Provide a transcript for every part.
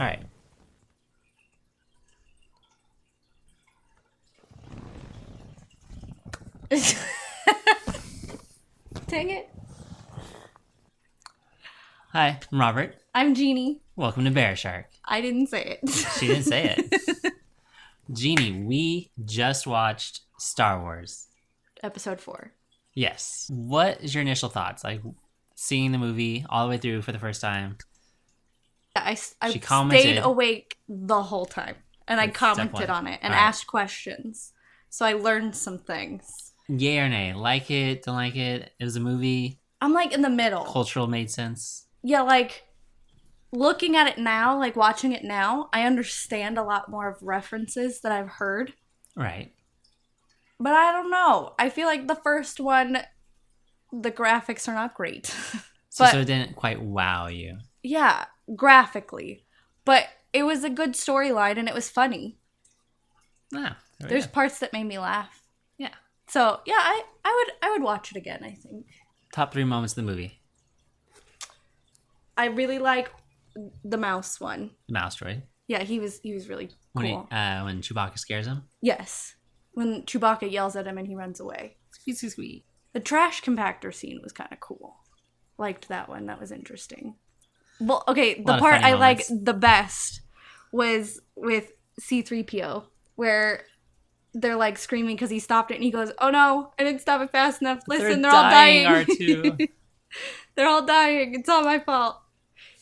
All right. Dang it. Hi, I'm Robert. I'm Jeannie. Welcome to Bear Shark. I didn't say it. She didn't say it. Jeannie, we just watched Star Wars. Episode 4. Yes. What is your initial thoughts? Like seeing the movie all the way through for the first time? I She commented. stayed awake the whole time. And I That's commented step one. on it and All right. asked questions. So I learned some things. Yay or nay? Like it? Don't like it? It was a movie. I'm like in the middle. Cultural made sense. Yeah, like looking at it now, like watching it now, I understand a lot more of references that I've heard. Right. But I don't know. I feel like the first one, the graphics are not great. So But it didn't quite wow you. yeah, graphically. But it was a good storyline and it was funny. Ah, There's parts that made me laugh. Yeah. So yeah, I would watch it again, I think. Top 3 moments of the movie. I really like the mouse one. The mouse droid. Yeah, he was really cool. When Chewbacca scares him. Yes. When Chewbacca yells at him and he runs away. Squeak, squeak, squeak. The trash compactor scene was kind of cool. Liked that one. That was interesting. Well, okay, the of part funny I liked moments. the best was with C-3PO, where they're like screaming because he stopped it and he goes, "Oh no, I didn't stop it fast enough. Listen, they're all dying. R2. They're all dying. It's all my fault."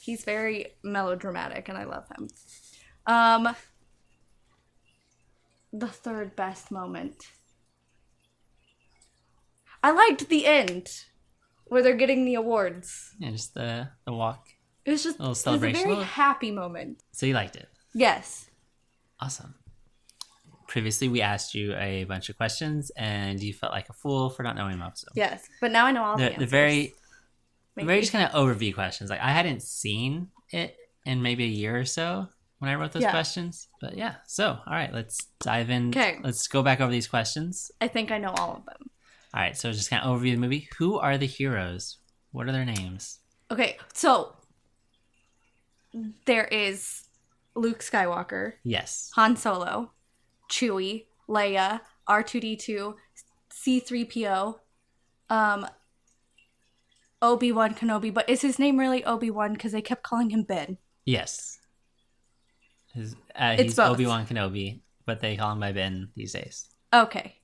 He's very melodramatic and I love him. The third best moment. I liked the end where they're getting the awards. Yeah, just the walk. It was just Little it was a celebration. very happy moment. So you liked it. Yes. Awesome. Previously, we asked you a bunch of questions, and you felt like a fool for not knowing most of them. Yes. But now I know all the The answers. very Maybe. just kind of overview questions. Like I hadn't seen it in maybe a year or so when I wrote those Yeah. questions. But yeah, so all right, let's dive in. 'Kay. Let's go back over these questions. I think I know all of them. All right, so just kind of overview the movie. Who are the heroes? What are their names? Okay, so there is Luke Skywalker, Yes. Han Solo, Chewie, Leia, R2-D2, C-3PO, Obi-Wan Kenobi, but is his name really Obi-Wan? Because they kept calling him Ben. Yes. It's He's both. Obi-Wan Kenobi, but they call him by Ben these days. Okay.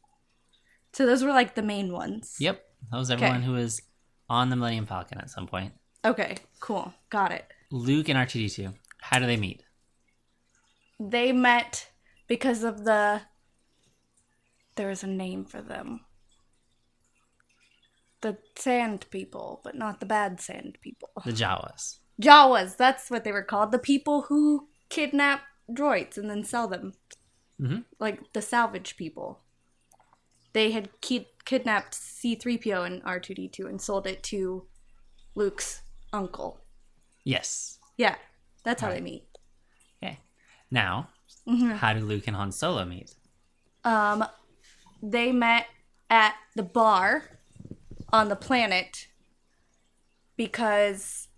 So those were like the main ones. Yep. That was everyone who was on the Millennium Falcon at some point. Okay, cool. Got it. Luke and R2-D2. How do they meet? They met because of there was a name for them. The sand people, but not the bad sand people. The Jawas. Jawas, that's what they were called. The people who kidnap droids and then sell them. Mm-hmm. Like the salvage people. They had kidnapped C-3PO and R2-D2 and sold it to Luke's uncle. Yes. Yeah, that's how Right. they meet. Okay. Now, how do Luke and Han Solo meet? They met at the bar on the planet because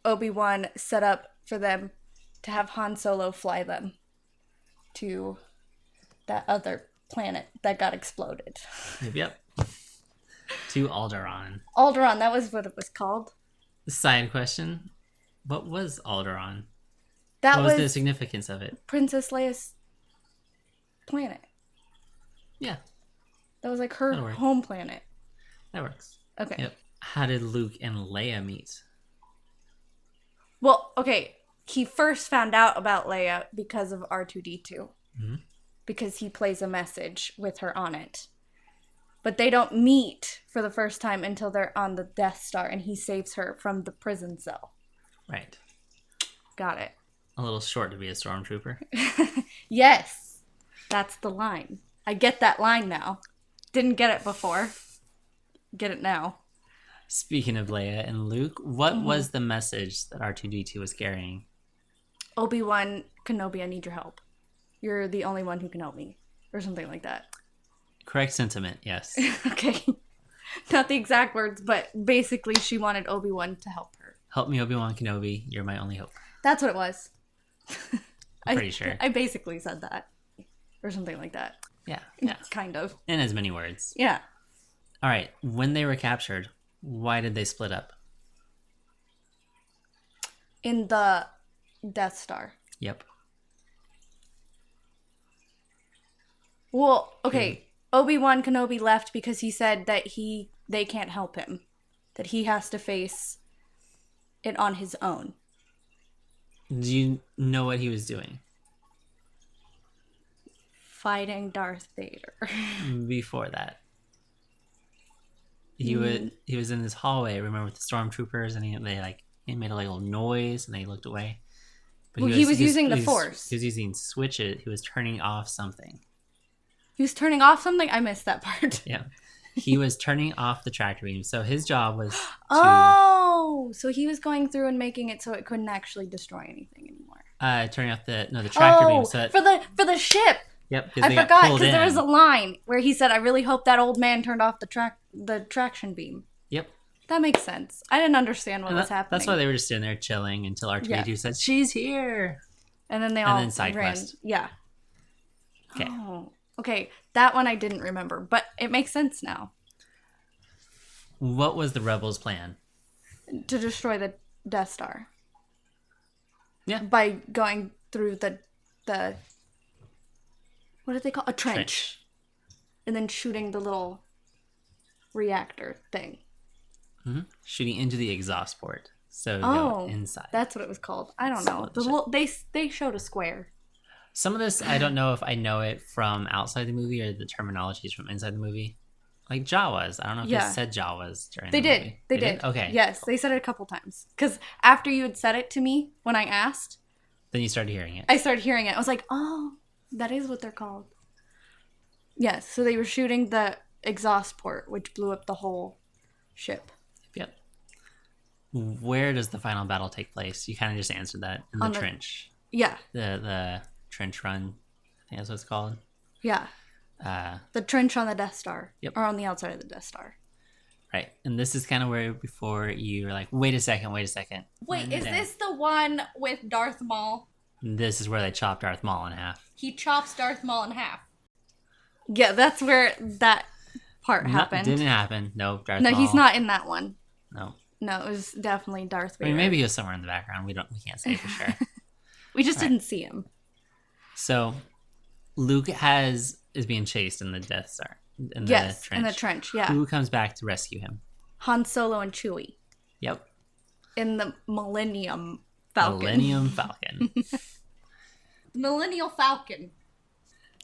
Obi-Wan set up for them to have Han Solo fly them to that other planet that got exploded. Yep. To Alderaan. Alderaan, that was what it was called. Side question. What was Alderaan? That What was the was significance of it? Princess Leia's planet. Yeah, That was like That'll her work. home planet. that works. Okay. Yep. How did Luke and Leia meet? Well, okay. He first found out about Leia because of R2-D2. Mhm. Because he plays a message with her on it. But they don't meet for the first time until they're on the Death Star and he saves her from the prison cell. Right. Got it. A little short to be a stormtrooper. Yes. That's the line. I get that line now. Didn't get it before. Get it now. Speaking of Leia and Luke, what was the message that R2-D2 was carrying? Obi-Wan Kenobi, I need your help. You're the only one who can help me. Or something like that. Correct sentiment, yes. Okay. Not the exact words, but basically she wanted Obi-Wan to help her. Help me, Obi-Wan Kenobi. You're my only hope. That's what it was. Pretty sure. I basically said that. Or something like that. Yeah, yeah. Kind of. In as many words. Yeah. All right. When they were captured, why did they split up? In the Death Star. Yep. Well, okay. Obi-Wan Kenobi left because he said that they can't help him. That he has to face it on his own. Do you know what he was doing? Fighting Darth Vader. Before that. He was in this hallway, remember, with the stormtroopers, and he made a little noise, and they looked away. But he was using the Force. He was using switches. He was turning off something. He was turning off something? I missed that part. Yeah. He was turning off the tractor beam. So his job was to... Oh! So he was going through and making it so it couldn't actually destroy anything anymore. Turning off the tractor beam. So that, for the ship! Yep. I forgot, because there was a line where he said, I really hope that old man turned off the traction beam. Yep. That makes sense. I didn't understand what was happening. That's why they were just sitting there chilling until R2-D2 said, she's here! And then they all then side ran. quest. Yeah. Okay. Oh. Okay, that one I didn't remember, but it makes sense now. What was the rebels' plan? To destroy the Death Star. Yeah. By going through the what did they call a trench. And then shooting the little reactor thing. Mm-hmm. Shooting into the exhaust port. So go inside. That's what it was called. I don't know. They showed a square. Some of this, I don't know if I know it from outside the movie or the terminology is from inside the movie. Like Jawas. I don't know if they said Jawas during the movie. They did. Okay. Yes, they said it a couple times. Because after you had said it to me, when I asked... Then you started hearing it. I started hearing it. I was like, oh, that is what they're called. Yes, so they were shooting the exhaust port, which blew up the whole ship. Yep. Where does the final battle take place? You kind of just answered that. In the trench. Yeah. The trench run. I think that's what it's called. Yeah. The trench on the Death Star. Yep. Or on the outside of the Death Star. Right. And this is kind of where before you were like, wait a second. Wait, is this the one with Darth Maul? This is where they chopped Darth Maul in half. He chops Darth Maul in half. Yeah, that's where that part happened. Didn't happen. No, Darth No, Maul. he's not in that one. No. No, it was definitely Darth Vader. I mean, maybe he was somewhere in the background. We can't say for sure. We just didn't see him. So, Luke is being chased in the Death Star. In the trench. Yeah. Who comes back to rescue him? Han Solo and Chewie. Yep. In the Millennium Falcon. Millennium Falcon. Millennial Falcon.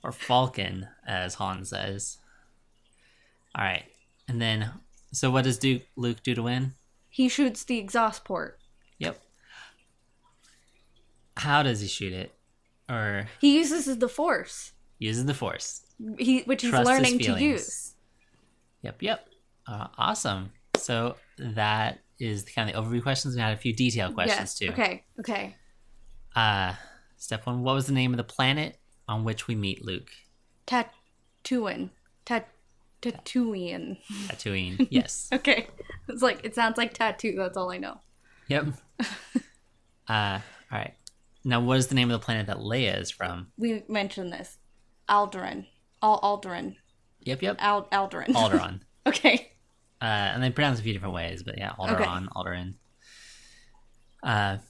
Or Falcon, as Han says. All right. And then, so what does Luke do to win? He shoots the exhaust port. Yep. How does he shoot it? Or he uses the Force. Uses the Force. Which he's learning to use. Yep. Awesome. So that is kind of the overview questions. We had a few detailed questions too. Okay. Step 1. What was the name of the planet on which we meet Luke? Tatooine. Tatooine. Yes. Okay. It's like, it sounds like tattoo. That's all I know. Yep. All right. Now, what is the name of the planet that Leia is from? We mentioned this. Alderaan. Alderaan. Yep. Alderaan. Alderaan. Okay. And they pronounce it a few different ways, but yeah, Alderaan, Okay. Alderaan.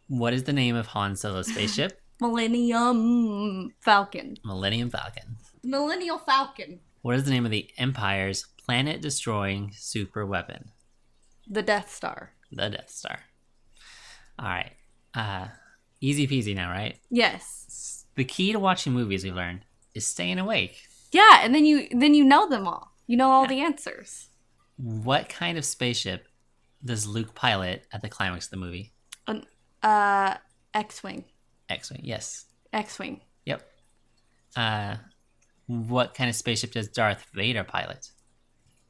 What is the name of Han Solo's spaceship? Millennium Falcon. Millennium Falcon. Millennial Falcon. What is the name of the Empire's planet-destroying super weapon? The Death Star. The Death Star. All right. Easy peasy now, right? Yes. The key to watching movies, we learned, is staying awake. Yeah, and then you know them all. You know all the answers. What kind of spaceship does Luke pilot at the climax of the movie? X-Wing. X-Wing, yes. X-Wing. Yep. What kind of spaceship does Darth Vader pilot?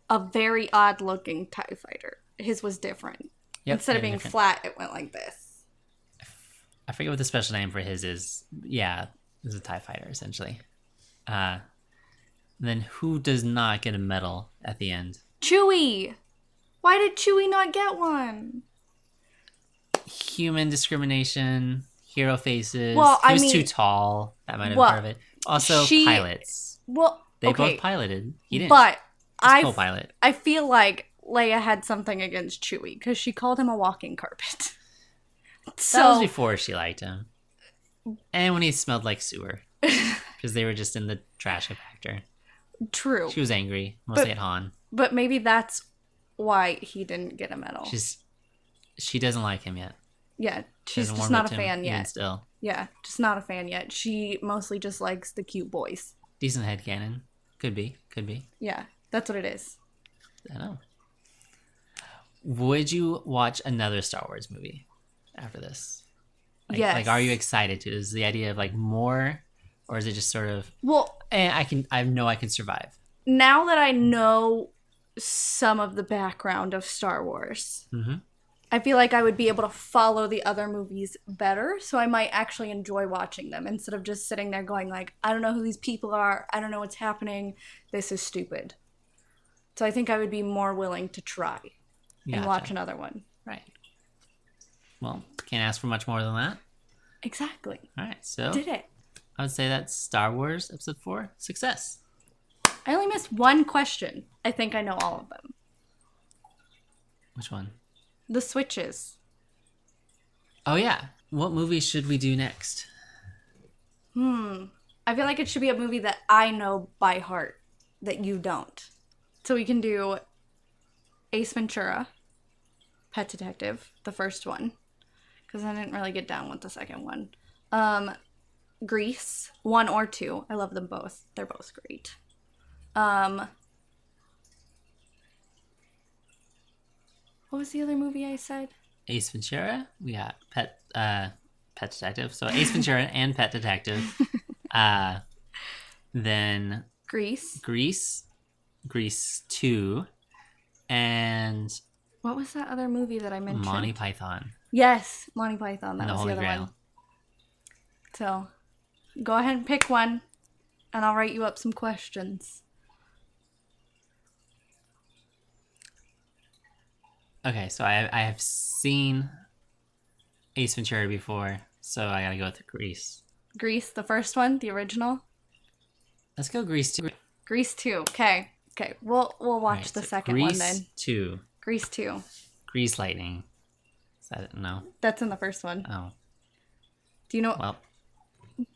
A very odd-looking TIE fighter. His was different. Yep, Instead of being different. flat, it went like this. I forget what the special name for his is. Yeah, it's a TIE fighter, essentially. Then who does not get a medal at the end? Chewie! Why did Chewie not get one? Human discrimination. hero faces. Well, He was too tall. That might have been part of it. Also, pilots. Well, they both piloted. He didn't. But co-pilot. I feel like Leia had something against Chewie because she called him a walking carpet. So that was before she liked him, and when he smelled like sewer, because they were just in the trash compactor. True. She was angry, mostly at Han. But maybe that's why he didn't get a medal. She doesn't like him yet. Yeah, she's just not a fan yet. Still. Yeah, just not a fan yet. She mostly just likes the cute boys. Decent headcanon. Could be. Yeah, that's what it is. I know. Would you watch another Star Wars movie after this? Yes. Like, are you excited to? Is the idea of like more, or is it just sort of? Well, I know I can survive. Now that I know some of the background of Star Wars, I feel like I would be able to follow the other movies better, so I might actually enjoy watching them instead of just sitting there going like, I don't know who these people are, I don't know what's happening, this is stupid. So I think I would be more willing to try and watch another one. Right. Well, can't ask for much more than that. Exactly. All right, so did it. I would say that's Star Wars Episode 4 success. I only missed one question. I think I know all of them. Which one? The switches. Oh, yeah. What movie should we do next? I feel like it should be a movie that I know by heart that you don't. So we can do Ace Ventura, Pet Detective, the first one, because I didn't really get down with the second one. Grease, 1 or 2. I love them both. They're both great. What was the other movie I said? Ace Ventura. We got Pet Detective. So Ace Ventura and Pet Detective. Then Grease 2, and what was that other movie that I mentioned? Monty Python. Yes, Monty Python. That was the other one. So, go ahead and pick one, and I'll write you up some questions. Okay, so I have seen Ace Ventura before, so I gotta go with Grease. Grease, the first one, the original? Let's go Grease 2. Grease 2, okay. Okay, we'll watch the second one then. Grease 2. Grease 2. Grease Lightning. Is that, no? That's in the first one. Oh. Do you know... Well.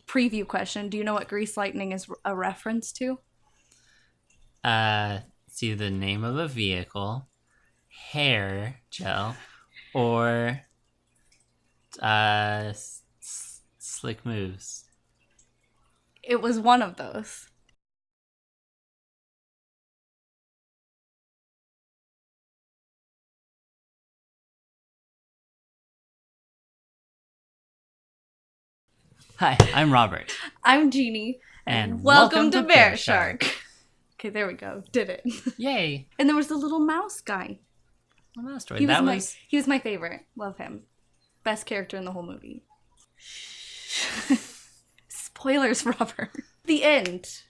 Preview question. Do you know what Grease Lightning is a reference to? It's either the name of a vehicle, hair gel, or slick moves. It was one of those. Hi, I'm Robert. I'm Jeannie. And welcome to Bear Shark. Okay, there we go. Did it. Yay. And there was the little mouse guy. A mouse droid. He was my favorite. Love him. Best character in the whole movie. Spoilers, Robert. The end.